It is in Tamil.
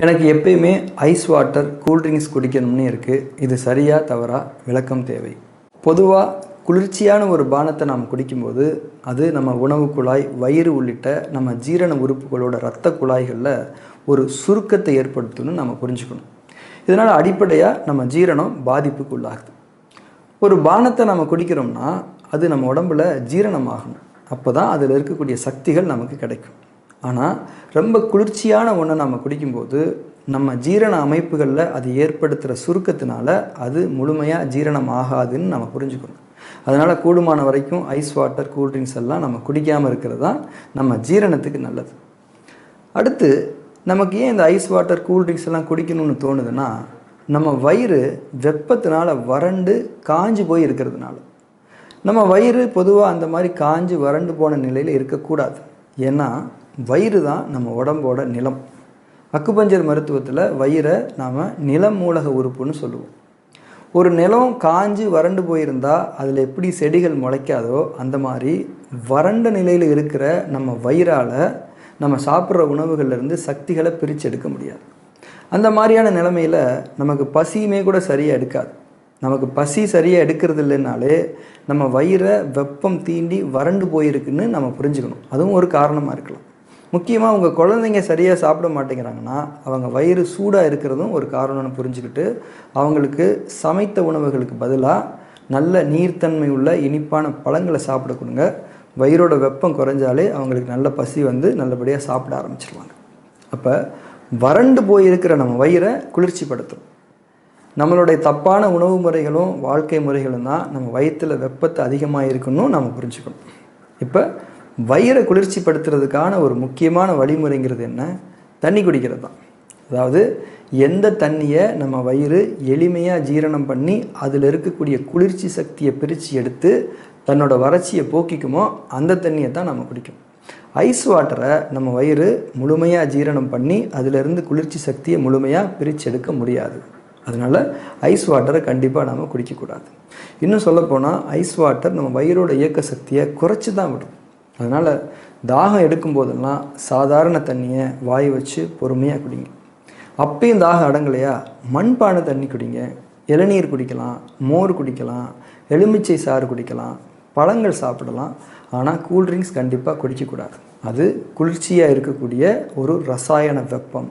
எனக்கு எப்பயுமே ஐஸ் வாட்டர், கூல்ட்ரிங்க்ஸ் குடிக்கணும்னு இருக்குது. இது சரியா தவறா? விளக்கம் தேவை. பொதுவாக குளிர்ச்சியான ஒரு பானத்தை நாம் குடிக்கும்போது அது நம்ம உணவு குழாய், வயிறு உள்ளிட்ட நம்ம ஜீரண உறுப்புகளோட இரத்த குழாய்களில் ஒரு சுருக்கத்தை ஏற்படுத்தும்னு நம்ம புரிஞ்சுக்கணும். இதனால் அடிப்படையாக நம்ம ஜீரணம் பாதிப்புக்கு உள்ளாகுது. ஒரு பானத்தை நம்ம குடிக்கிறோம்னா அது நம்ம உடம்புல ஜீரணமாகணும். அப்போ தான் அதில் இருக்கக்கூடிய சக்திகள் நமக்கு கிடைக்கும். ஆனால் ரொம்ப குளிர்ச்சியான ஒன்றை நம்ம குடிக்கும்போது நம்ம ஜீரண அமைப்புகளில் அது ஏற்படுத்துகிற சுருக்கத்தினால அது முழுமையாக ஜீரணம் ஆகாதுன்னு நம்ம புரிஞ்சுக்கணும். அதனால் கூடுமான வரைக்கும் ஐஸ் வாட்டர், கூல்ட்ரிங்க்ஸ் எல்லாம் நம்ம குடிக்காமல் இருக்கிறது தான் நம்ம ஜீரணத்துக்கு நல்லது. அடுத்து நமக்கு ஏன் இந்த ஐஸ் வாட்டர், கூல்ட்ரிங்க்ஸ் எல்லாம் குடிக்கணும்னு தோணுதுன்னா, நம்ம வயிறு வெப்பத்தினால வறண்டு காஞ்சி போய் இருக்கிறதுனால. நம்ம வயிறு பொதுவாக அந்த மாதிரி காஞ்சி வறண்டு போன நிலையில் இருக்கக்கூடாது. ஏன்னா வயிறு தான் நம்ம உடம்போட நிலம். அக்குபஞ்சர் மருத்துவத்தில் வயிறை நாம் நிலம் மூலக உறுப்புன்னு சொல்லுவோம். ஒரு நிலம் காஞ்சி வறண்டு போயிருந்தால் அதில் எப்படி செடிகள் முளைக்காதோ அந்த மாதிரி வறண்ட நிலையில் இருக்கிற நம்ம வயிறால் நம்ம சாப்பிட்ற உணவுகள்லேருந்து சக்திகளை பிரித்து எடுக்க முடியாது. அந்த மாதிரியான நிலைமையில் நமக்கு பசியுமே கூட சரியாக எடுக்காது. நமக்கு பசி சரியாக எடுக்கிறது இல்லைனாலே நம்ம வயிறை வெப்பம் தீண்டி வறண்டு போயிருக்குன்னு நம்ம புரிஞ்சுக்கணும். அதுவும் ஒரு காரணமாக இருக்கலாம். முக்கியமாக உங்கள் குழந்தைங்க சரியாக சாப்பிட மாட்டேங்கிறாங்கன்னா அவங்க வயிறு சூடாக இருக்கிறதும் ஒரு காரணம்னு புரிஞ்சுக்கிட்டு அவங்களுக்கு சமைத்த உணவுகளுக்கு பதிலாக நல்ல நீர்த்தன்மை உள்ள இனிப்பான பழங்களை சாப்பிட கொடுங்க. வயிறோட வெப்பம் குறைஞ்சாலே அவங்களுக்கு நல்ல பசி வந்து நல்லபடியாக சாப்பிட ஆரம்பிச்சிருவாங்க. அப்போ வறண்டு போயிருக்கிற நம்ம வயிறை குளிர்ச்சிப்படுத்தும். நம்மளுடைய தப்பான உணவு முறைகளும் வாழ்க்கை முறைகளும் தான் நம்ம வயிற்றில் வெப்பத்தை அதிகமாக இருக்குன்னு நம்ம புரிஞ்சுக்கணும். இப்போ வயிறை குளிர்ச்சிப்படுத்துறதுக்கான ஒரு முக்கியமான வழிமுறைங்கிறது என்ன? தண்ணி குடிக்கிறது தான். அதாவது எந்த தண்ணியை நம்ம வயிறு எளிமையாக ஜீரணம் பண்ணி அதில் இருக்கக்கூடிய குளிர்ச்சி சக்தியை பிரித்து எடுத்து தன்னோட வறட்சியை போக்கிக்குமோ அந்த தண்ணியை தான் நம்ம குடிக்கணும். ஐஸ் வாட்டரை நம்ம வயிறு முழுமையாக ஜீரணம் பண்ணி அதிலிருந்து குளிர்ச்சி சக்தியை முழுமையாக பிரித்து எடுக்க முடியாது. அதனால் ஐஸ் வாட்டரை கண்டிப்பாக நம்ம குடிக்கக்கூடாது. இன்னும் சொல்லப்போனால் ஐஸ் வாட்டர் நம்ம வயிறோட இயக்க சக்தியை குறைச்சி தான் விடும். அதனால் தாகம் எடுக்கும்போதெல்லாம் சாதாரண தண்ணியை வாய் வச்சு பொறுமையாக குடிங்க. அப்பயும் தாகம் அடங்கலையா மண்பானை தண்ணி குடிங்க. இளநீர் குடிக்கலாம், மோர் குடிக்கலாம், எலுமிச்சை சாறு குடிக்கலாம், பழங்கள் சாப்பிடலாம். ஆனால் கூல்ட்ரிங்க்ஸ் கண்டிப்பாக குடிக்கக்கூடாது. அது குளிர்ச்சியாக இருக்கக்கூடிய ஒரு ரசாயன வெப்பம்.